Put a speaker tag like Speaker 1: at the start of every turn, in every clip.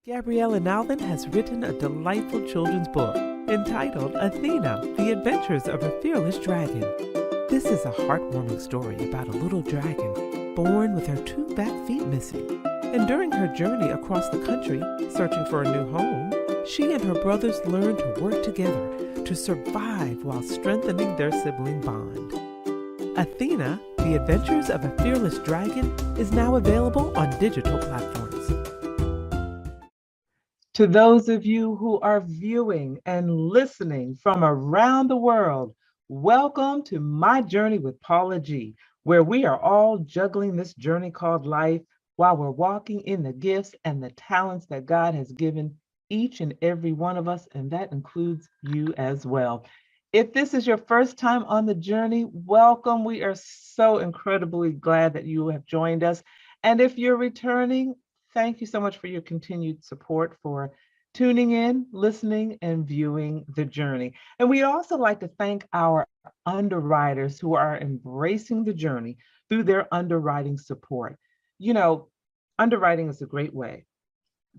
Speaker 1: Gabriella Nalvin has written a delightful children's book entitled Athena, The Adventures of a Fearless Dragon. This is a heartwarming story about a little dragon born with her two back feet missing. And during her journey across the country, searching for a new home, she and her brothers learn to work together to survive while strengthening their sibling bond. Athena, The Adventures of a Fearless Dragon is now available on digital platforms. To those of you who are viewing and listening from around the world, welcome to My Journey with Paula G, where we are all juggling this journey called life while we're walking in the gifts and the talents that God has given each and every one of us, and that includes you as well. If this is your first time on the journey, welcome. We are so incredibly glad that you have joined us. And if you're returning, thank you so much for your continued support, for tuning in, listening, and viewing the journey. And we'd also like to thank our underwriters who are embracing the journey through their underwriting support. You know, underwriting is a great way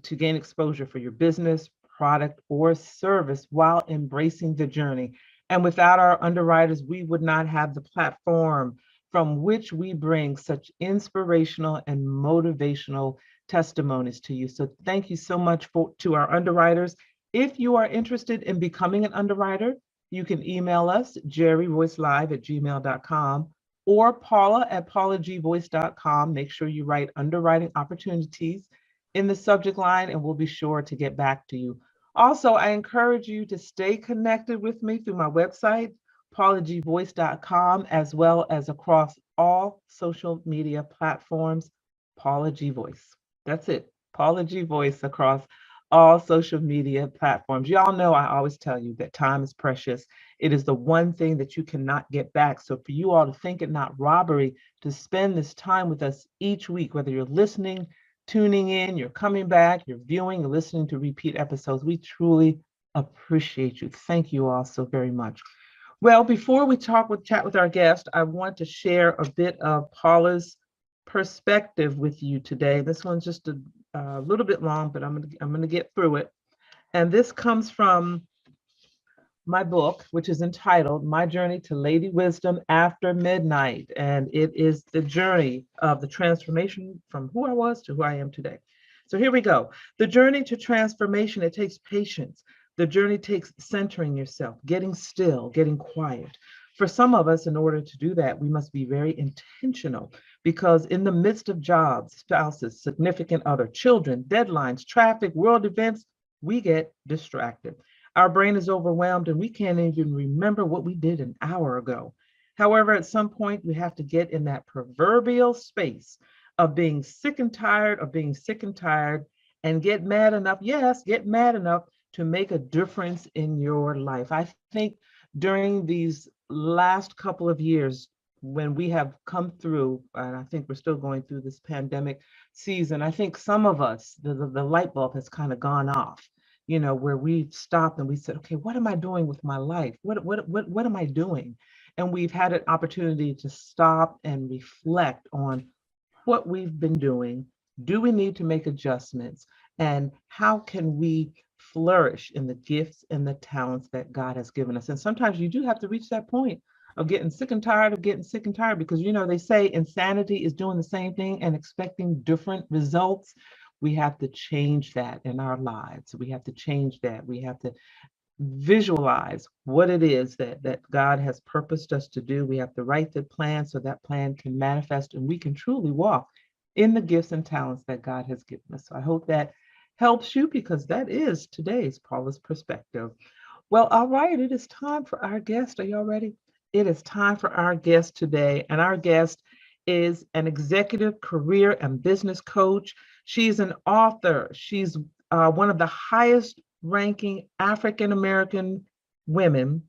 Speaker 1: to gain exposure for your business, product, or service while embracing the journey. And without our underwriters, we would not have the platform from which we bring such inspirational and motivational testimonies to you. So thank you so much to our underwriters. If you are interested in becoming an underwriter, you can email us, jerryvoicelive@gmail.com or paula@paulagvoice.com. Make sure you write underwriting opportunities in the subject line and we'll be sure to get back to you. Also, I encourage you to stay connected with me through my website, paulagvoice.com, as well as across all social media platforms, Paula G Voice. That's it, Paula G Voice across all social media platforms. Y'all know I always tell you that time is precious. It is the one thing that you cannot get back. So for you all to think it not robbery to spend this time with us each week, whether you're listening, tuning in, you're coming back, you're viewing, you're listening to repeat episodes, we truly appreciate you. Thank you all so very much. Well, before we chat with our guest, I want to share a bit of Paula's perspective with you today. This one's just a little bit long, but I'm gonna get through it. And this comes from my book, which is entitled My Journey to Lady Wisdom After Midnight. And it is the journey of the transformation from who I was to who I am today. So here we go. The journey to transformation, it takes patience. The journey takes centering yourself, getting still, getting quiet. For some of us, in order to do that, we must be very intentional because in the midst of jobs, spouses, significant other, children, deadlines, traffic, world events, we get distracted. Our brain is overwhelmed and we can't even remember what we did an hour ago. However, at some point, we have to get in that proverbial space of being sick and tired of being sick and tired and get mad enough, yes, get mad enough to make a difference in your life. I think during these last couple of years, when we have come through, and I think we're still going through this pandemic season, I think some of us, the light bulb has kind of gone off, you know, where we stopped and we said, okay, what am I doing with my life? What am I doing? And we've had an opportunity to stop and reflect on what we've been doing. Do we need to make adjustments? And how can we flourish in the gifts and the talents that God has given us? And sometimes you do have to reach that point of getting sick and tired of getting sick and tired, because, you know, they say insanity is doing the same thing and expecting different results. We have to change that in our lives. We have to change that. We have to visualize what it is that God has purposed us to do. We have to write the plan so that plan can manifest and we can truly walk in the gifts and talents that God has given us. So I hope that helps you, because that is today's Paula's perspective. Well, all right, it is time for our guest. Are y'all ready? It is time for our guest today. And our guest is an executive career and business coach. She's an author. She's one of the highest ranking African-American women,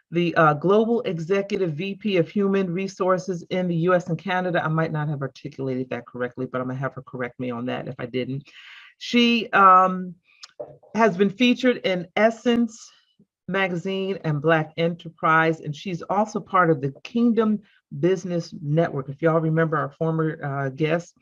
Speaker 1: the Global Executive VP of Human Resources in the US and Canada. I might not have articulated that correctly, but I'm gonna have her correct me on that if I didn't. She has been featured in Essence Magazine and Black Enterprise, and she's also part of the Kingdom Business Network. If y'all remember our former guest,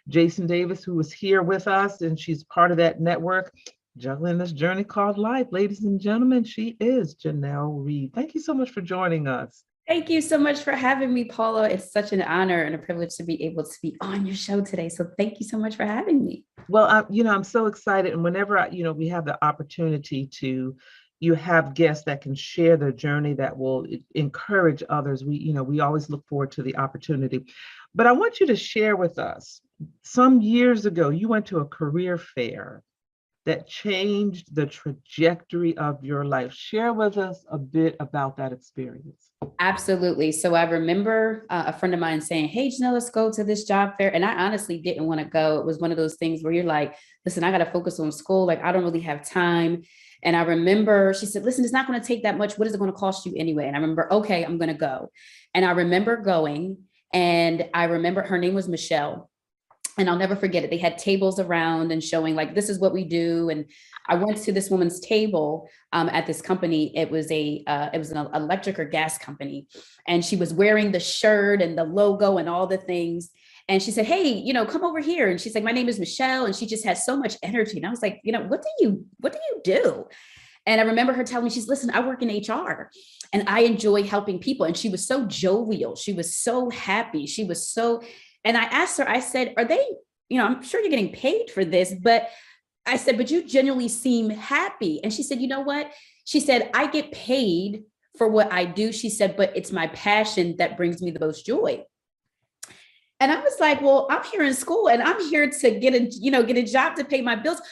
Speaker 1: Jason Davis, who was here with us, and she's part of that network, juggling this journey called life. Ladies and gentlemen, she is Janelle Reid. Thank you so much for joining us.
Speaker 2: Thank you so much for having me, Paula. It's such an honor and a privilege to be able to be on your show today. So thank you so much for having me.
Speaker 1: Well, I'm so excited, and whenever we have the opportunity to, you have guests that can share their journey that will encourage others. We always look forward to the opportunity. But I want you to share with us, some years ago, you went to a career fair that changed the trajectory of your life. Share with us a bit about that experience.
Speaker 2: Absolutely. So I remember a friend of mine saying, "Hey, Janelle, let's go to this job fair." And I honestly didn't want to go. It was one of those things where you're like, listen, I got to focus on school. Like, I don't really have time. And I remember she said, listen, it's not going to take that much. What is it going to cost you anyway? And I remember, okay, I'm going to go. And I remember going, and I remember her name was Michelle. And I'll never forget it. They had tables around and showing like, this is what we do. And I went to this woman's table at this company. It was an electric or gas company. And she was wearing the shirt and the logo and all the things. And she said, hey, come over here. And she's like, my name is Michelle. And she just has so much energy. And I was like, what do you do? And I remember her telling me, listen, I work in HR and I enjoy helping people. And she was so jovial. She was so happy. And I asked her, I said, are they, I'm sure you're getting paid for this, but I said, but you genuinely seem happy. And she said, you know what? She said, I get paid for what I do. She said, but it's my passion that brings me the most joy. And I was like, well, I'm here in school and I'm here to get a job to pay my bills.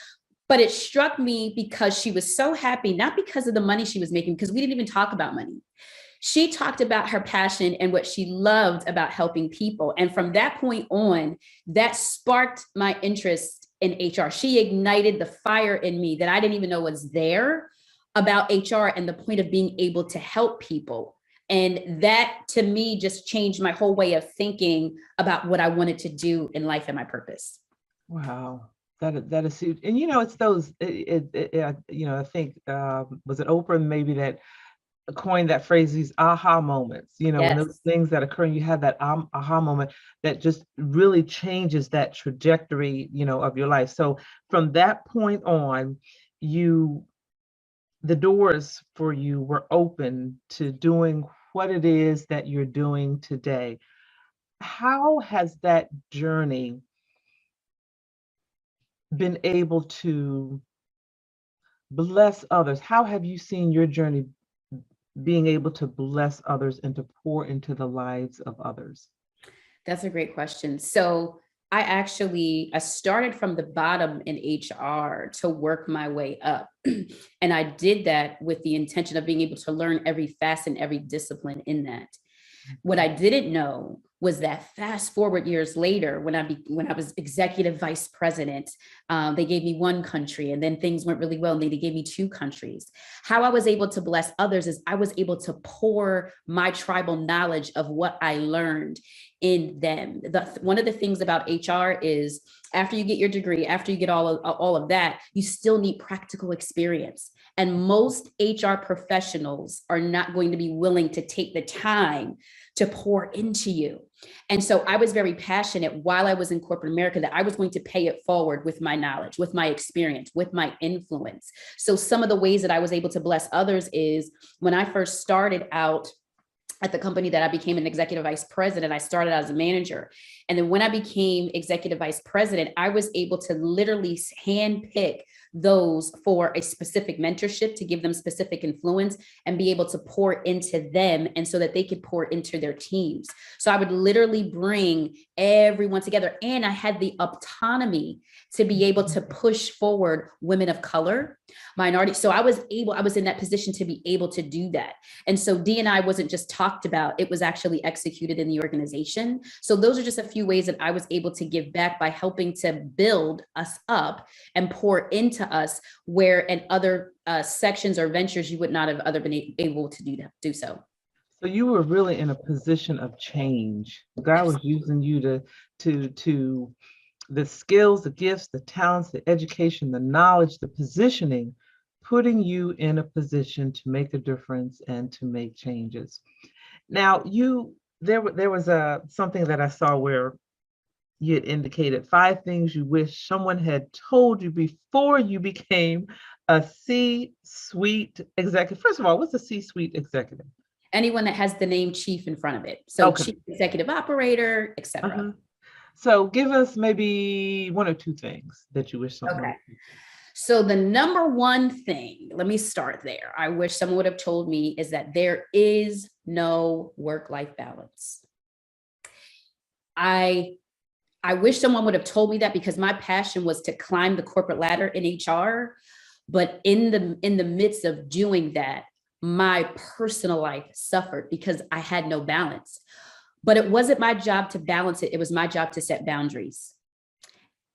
Speaker 2: But it struck me because she was so happy, not because of the money she was making, because we didn't even talk about money. She talked about her passion and what she loved about helping people. And from that point on, that sparked my interest in HR. She ignited the fire in me that I didn't even know was there about HR and the point of being able to help people. And that to me just changed my whole way of thinking about what I wanted to do in life and my purpose.
Speaker 1: Wow. That is huge. And it's those, I think, was it Oprah maybe that coined that phrase, these aha moments,
Speaker 2: Yes.
Speaker 1: when those things that occur, and you have that aha moment that just really changes that trajectory, of your life. So from that point on, the doors for you were open to doing what it is that you're doing today. How has that journey been able to bless others? How have you seen your journey being able to bless others and to pour into the lives of others?
Speaker 2: That's a great question. So I started from the bottom in HR to work my way up. And I did that with the intention of being able to learn every facet and every discipline in that. What I didn't know was that fast forward years later, when I was executive vice president, they gave me one country, and then things went really well, and they gave me two countries. How I was able to bless others is I was able to pour my tribal knowledge of what I learned in them. One of the things about HR is after you get your degree, after you get all of that, you still need practical experience. And most HR professionals are not going to be willing to take the time to pour into you. And so I was very passionate while I was in corporate America that I was going to pay it forward with my knowledge, with my experience, with my influence. So some of the ways that I was able to bless others is when I first started out at the company that I became an executive vice president, I started as a manager. And then when I became executive vice president, I was able to literally handpick those for a specific mentorship to give them specific influence and be able to pour into them and so that they could pour into their teams. So I would literally bring everyone together, and I had the autonomy to be able to push forward women of color, minority. So I was in that position to be able to do that. And so D&I wasn't just talked about, it was actually executed in the organization. So those are just a few ways that I was able to give back by helping to build us up and pour into us, where in other sections or ventures you would not have been able to do so.
Speaker 1: So you were really in a position of change. God was using you to the skills, the gifts, the talents, the education, the knowledge, the positioning, putting you in a position to make a difference and to make changes. Now, there was something that I saw where you had indicated 5 things you wish someone had told you before you became a C-suite executive. First of all, what's a C-suite executive?
Speaker 2: Anyone that has the name chief in front of it. So
Speaker 1: Okay.
Speaker 2: chief executive operator, etc.
Speaker 1: Uh-huh. So give us maybe 1 or 2 things that you wish someone.
Speaker 2: Okay. So the number one thing, let me start there, I wish someone would have told me is that there is no work-life balance. I wish someone would have told me that, because my passion was to climb the corporate ladder in HR. But in the midst of doing that, my personal life suffered because I had no balance. But it wasn't my job to balance it. It was my job to set boundaries.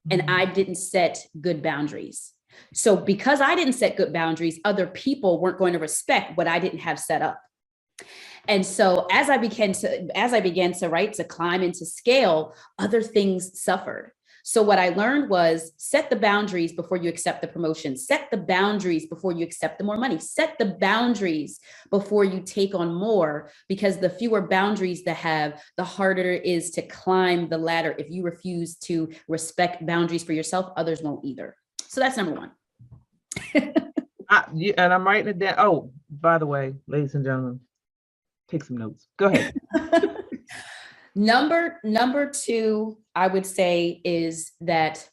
Speaker 2: And I didn't set good boundaries. So because I didn't set good boundaries, other people weren't going to respect what I didn't have set up. And so as I began to right, to climb and to scale, other things suffered. So what I learned was set the boundaries before you accept the promotion, set the boundaries before you accept the more money, set the boundaries before you take on more, because the fewer boundaries that have, the harder it is to climb the ladder. If you refuse to respect boundaries for yourself, others won't either. So that's number one.
Speaker 1: And I'm writing it down. Oh, by the way, ladies and gentlemen, take some notes. Go ahead.
Speaker 2: Number two, I would say, is that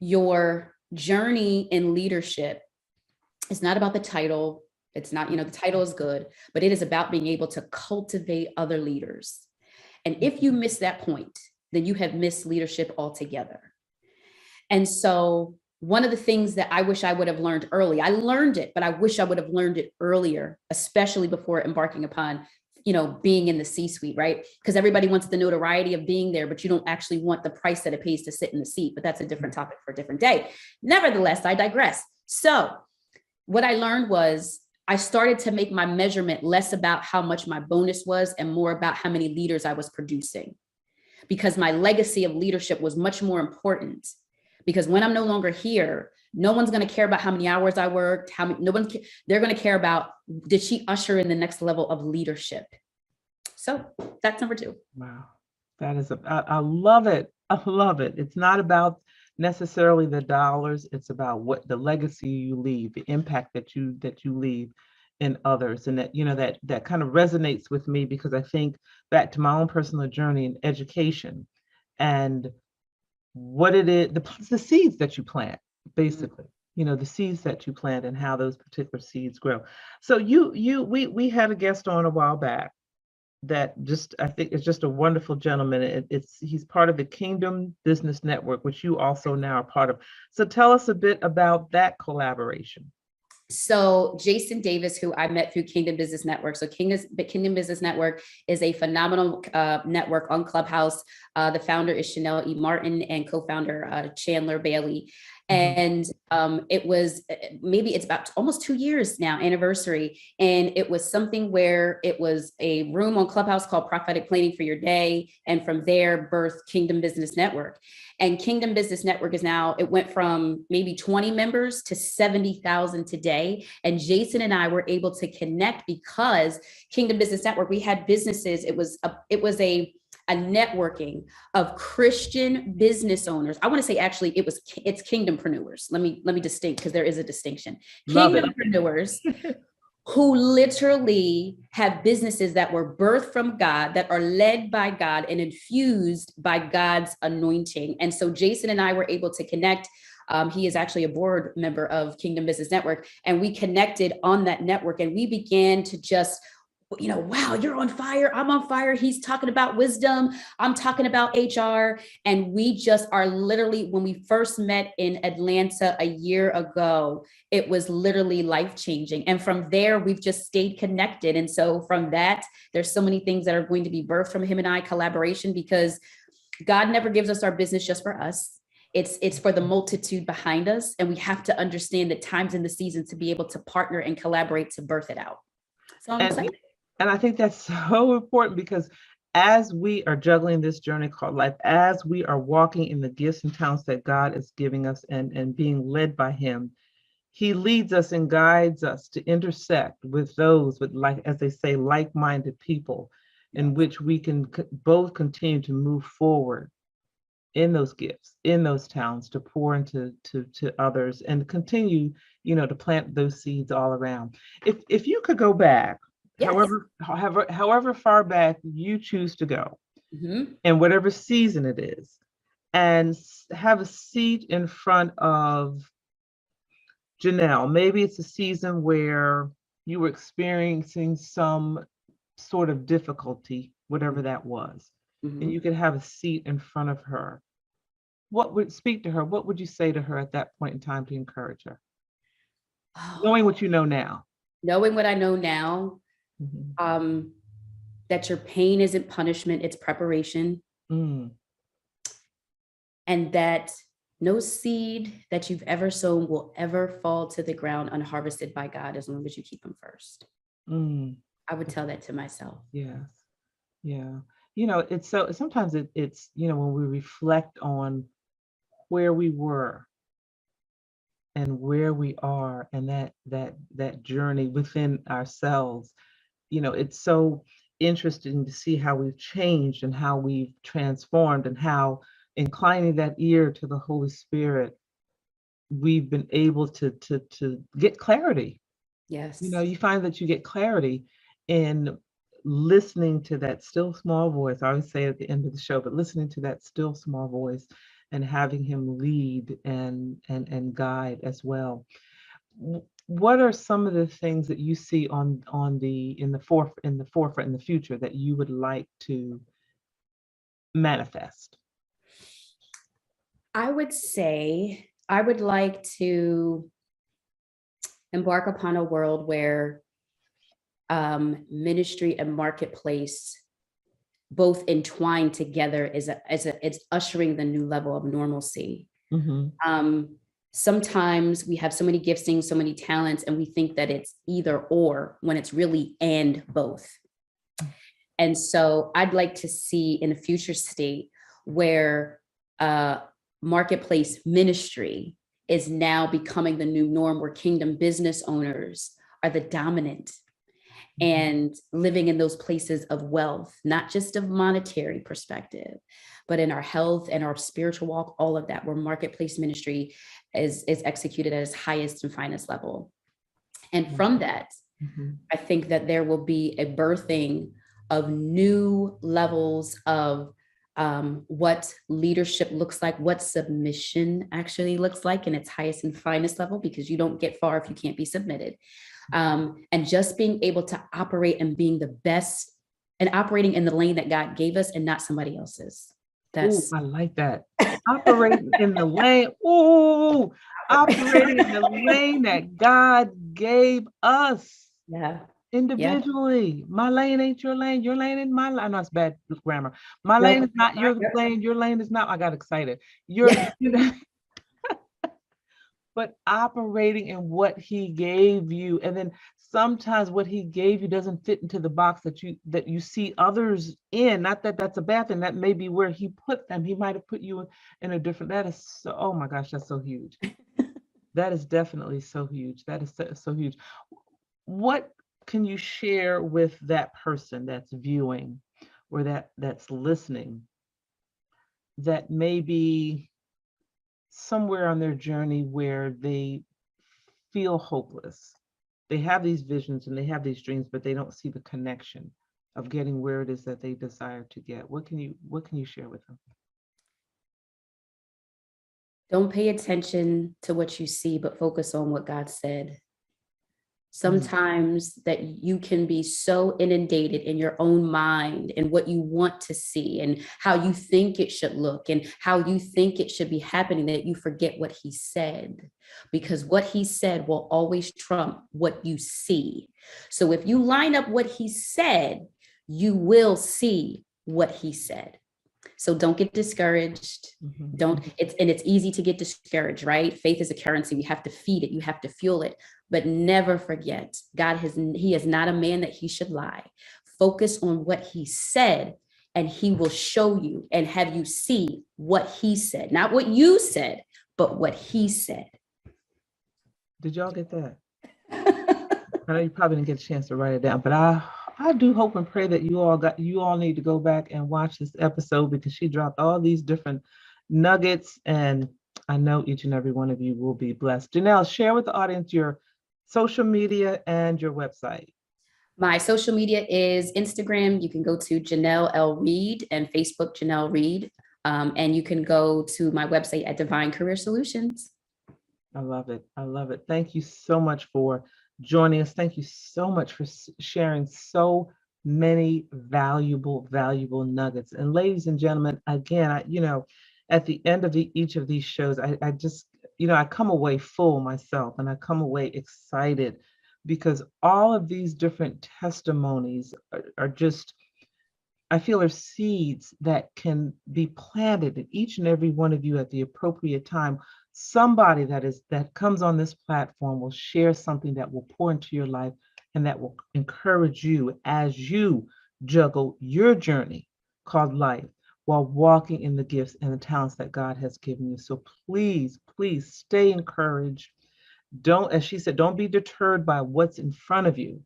Speaker 2: your journey in leadership is not about the title. It's not, the title is good, but it is about being able to cultivate other leaders. And if you miss that point, then you have missed leadership altogether. And so one of the things that I wish I would have learned early, I learned it, but I wish I would have learned it earlier, especially before embarking upon being in the C-suite, right? Because everybody wants the notoriety of being there, but you don't actually want the price that it pays to sit in the seat. But that's a different topic for a different day. Nevertheless, I digress. So what I learned was I started to make my measurement less about how much my bonus was and more about how many leaders I was producing, because my legacy of leadership was much more important. Because when I'm no longer here, no one's going to care about how many hours I worked, they're going to care about, did she usher in the next level of leadership? So that's number two.
Speaker 1: Wow. That is, I love it. I love it. It's not about necessarily the dollars. It's about what the legacy you leave, the impact that you leave in others. And that kind of resonates with me, because I think back to my own personal journey in education and what it is, the seeds that you plant, basically, the seeds that you plant and how those particular seeds grow. So we had a guest on a while back that I think is just a wonderful gentleman. He's part of the Kingdom Business Network, which you also now are part of. So tell us a bit about that collaboration.
Speaker 2: So Jason Davis, who I met through Kingdom Business Network. So Kingdom Business Network is a phenomenal network on Clubhouse. The founder is Janelle E. Martin and co-founder Chandler Bailey. And it's about almost 2 years now, anniversary. And it was something where it was a room on Clubhouse called Prophetic Planning for Your Day. And from there, birthed Kingdom Business Network. And Kingdom Business Network it went from maybe 20 members to 70,000 today. And Jason and I were able to connect because Kingdom Business Network, we had businesses. It was a networking of Christian business owners. I want to say actually it's kingdompreneurs. Let me distinct, because there is a distinction. Kingdompreneurs who literally have businesses that were birthed from God, that are led by God and infused by God's anointing. And so Jason and I were able to connect. He is actually a board member of Kingdom Business Network, and we connected on that network, and we began to just, wow, you're on fire. I'm on fire. He's talking about wisdom. I'm talking about HR. And we just are literally, when we first met in Atlanta a year ago, it was literally life-changing. And from there, we've just stayed connected. And so from that, there's so many things that are going to be birthed from him and I collaboration, because God never gives us our business just for us. It's for the multitude behind us. And we have to understand the times and the seasons to be able to partner and collaborate to birth it out. So I'm excited.
Speaker 1: And I think that's so important, because as we are juggling this journey called life, as we are walking in the gifts and talents that God is giving us and being led by him, he leads us and guides us to intersect with those with, like, as they say, like-minded people, in which we can both continue to move forward in those gifts, in those talents, to pour into to others, and continue, to plant those seeds all around. If you could go back,
Speaker 2: Yes.
Speaker 1: however far back you choose to go,
Speaker 2: Mhm.
Speaker 1: in whatever season it is, and have a seat in front of Janelle. Maybe it's a season where you were experiencing some sort of difficulty, whatever that was, and you
Speaker 2: Mhm.
Speaker 1: could have a seat in front of her. What would speak to her? What would you say to her at that point in time to encourage her, knowing
Speaker 2: Oh,
Speaker 1: what you know now?
Speaker 2: knowing what I know now,
Speaker 1: Mhm.
Speaker 2: um, that your pain isn't punishment, it's preparation,
Speaker 1: Mm,
Speaker 2: and that no seed that you've ever sown will ever fall to the ground unharvested by God as long as you keep Him first.
Speaker 1: mm,
Speaker 2: I would tell that to myself.
Speaker 1: yes, yeah. It's so sometimes it's when we reflect on where we were and where we are, and that journey within ourselves, it's so interesting to see how we've changed and how we've transformed, and how inclining that ear to the Holy Spirit, we've been able to get clarity.
Speaker 2: Yes.
Speaker 1: You find that you get clarity in listening to that still small voice. I always say at the end of the show, but listening to that still small voice and having him lead and guide as well. What are some of the things that you see on the in the forefront in the future that you would like to manifest?
Speaker 2: I would say I would like to embark upon a world where ministry and marketplace both entwined together it's ushering the new level of normalcy.
Speaker 1: Mm-hmm.
Speaker 2: Um, Sometimes we have so many giftings, so many talents, and we think that it's either or when it's really and both. And so I'd like to see in a future state where uh, marketplace ministry is now becoming the new norm, where kingdom business owners are the dominant and living in those places of wealth, not just of monetary perspective, but in our health and our spiritual walk, all of that, where marketplace ministry is executed at its highest and finest level. And from that,
Speaker 1: Mm-hmm.
Speaker 2: I think that there will be a birthing of new levels of what leadership looks like, what submission actually looks like in its highest and finest level, because you don't get far if you can't be submitted. And just being able to operate and being the best and operating in the lane that God gave us and not somebody else's.
Speaker 1: Oh,
Speaker 2: That's
Speaker 1: I like that. Operating in the lane. Oh, operating in the lane that God gave us
Speaker 2: yeah, yeah.
Speaker 1: individually. My lane ain't your lane. Your lane ain't my lane. I know it's bad grammar. My lane
Speaker 2: Nope.
Speaker 1: is not your
Speaker 2: Yep.
Speaker 1: lane. Your lane is not. I got excited. You're,
Speaker 2: Yeah.
Speaker 1: but operating in what he gave you, and then sometimes what he gave you doesn't fit into the box that you see others in. Not that that's a bad thing, that may be where he put them. He might have put you in a different. That is so, oh my gosh, that's so huge. That is definitely so huge. That is so huge. What can you share with that person that's viewing, or that's listening, that may be somewhere on their journey where they feel hopeless? They have these visions and they have these dreams, but they don't see the connection of getting where it is that they desire to get. What can you share with them?
Speaker 2: Don't pay attention to what you see, but focus on what God said.
Speaker 1: Mm,
Speaker 2: Sometimes that you can be so inundated in your own mind and what you want to see and how you think it should look and how you think it should be happening, that you forget what he said, because what he said will always trump what you see. So if you line up what he said, you will see what he said. So don't get discouraged.
Speaker 1: mhm,
Speaker 2: Don't,
Speaker 1: mhm.
Speaker 2: it's easy to get discouraged, right? Faith is a currency. We have to feed it, you have to fuel it. But never forget, he is not a man that he should lie. Focus on what he said, and he will show you and have you see what he said, not what you said, but what he said.
Speaker 1: Did y'all get that? I know you probably didn't get a chance to write it down, but I do hope and pray that you all need to go back and watch this episode, because she dropped all these different nuggets, and I know each and every one of you will be blessed. Janelle, share with the audience your social media and your website.
Speaker 2: My social media is Instagram. You can go to Janelle L. Reid, and Facebook, Janelle Reid. And you can go to my website at Divine Career Solutions.
Speaker 1: I love it. I love it. Thank you so much for joining us. Thank you so much for sharing so many valuable nuggets. And ladies and gentlemen, again, at the end of each of these shows, I just, I come away full myself, and I come away excited because all of these different testimonies are just, I feel, are seeds that can be planted in each and every one of you at the appropriate time. Somebody that comes on this platform will share something that will pour into your life and that will encourage you as you juggle your journey called life while walking in the gifts and the talents that God has given you. So please stay encouraged. Don't, as she said, don't be deterred by what's in front of you.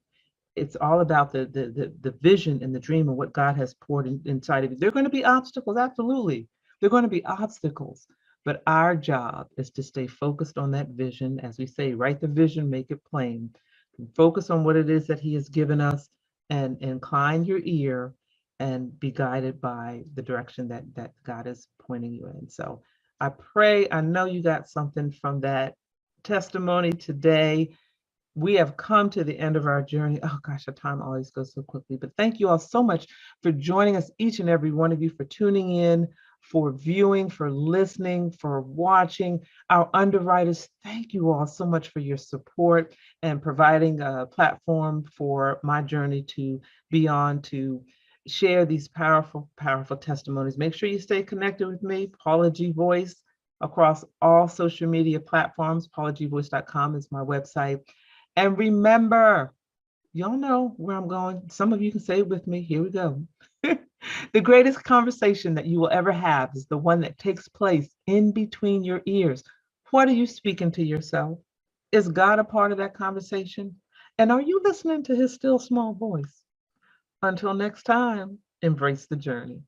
Speaker 1: It's all about the vision and the dream and what God has poured inside of you. There are going to be obstacles, absolutely. There are going to be obstacles, but our job is to stay focused on that vision. As we say, write the vision, make it plain. Focus on what it is that He has given us, and incline your ear and be guided by the direction that God is pointing you in. So I pray, I know you got something from that testimony today. We have come to the end of our journey. Oh gosh, the time always goes so quickly. But thank you all so much for joining us, each and every one of you, for tuning in, for viewing, for listening, for watching. Our underwriters, thank you all so much for your support and providing a platform for my journey to be on to share these powerful testimonies. Make sure you stay connected with me, Paula G. Voice, across all social media platforms. PaulaGVoice.com is my website. And remember, y'all know where I'm going. Some of you can say it with me. Here we go. The greatest conversation that you will ever have is the one that takes place in between your ears. What are you speaking to yourself? Is God a part of that conversation? And are you listening to His still small voice? Until next time, embrace the journey.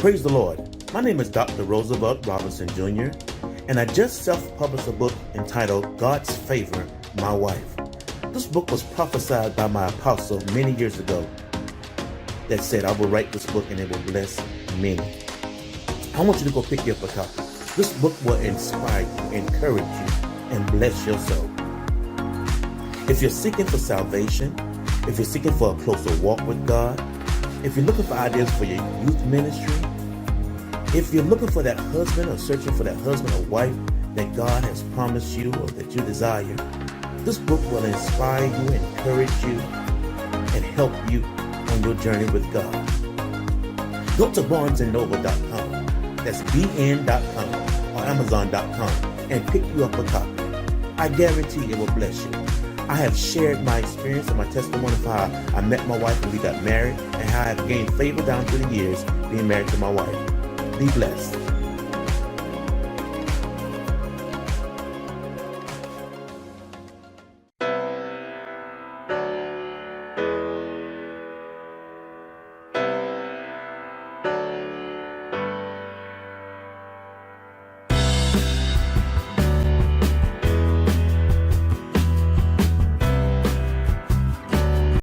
Speaker 3: Praise the Lord. My name is Dr. Roosevelt Robinson Jr., and I just self-published a book entitled God's Favor, My Wife. This book was prophesied by my apostle many years ago that said, I will write this book and it will bless many. I want you to go pick you up a copy. This book will inspire you, encourage you, and bless your soul. If you're seeking for salvation, if you're seeking for a closer walk with God, if you're looking for ideas for your youth ministry, if you're looking for that husband or searching for that husband or wife that God has promised you or that you desire, this book will inspire you, encourage you, and help you on your journey with God. Go to barnesandnoble.com, that's bn.com or amazon.com, and pick you up a copy. I guarantee it will bless you. I have shared my experience and my testimony of how I met my wife and we got married, and how I have gained favor down through the years being married to my wife. Be blessed.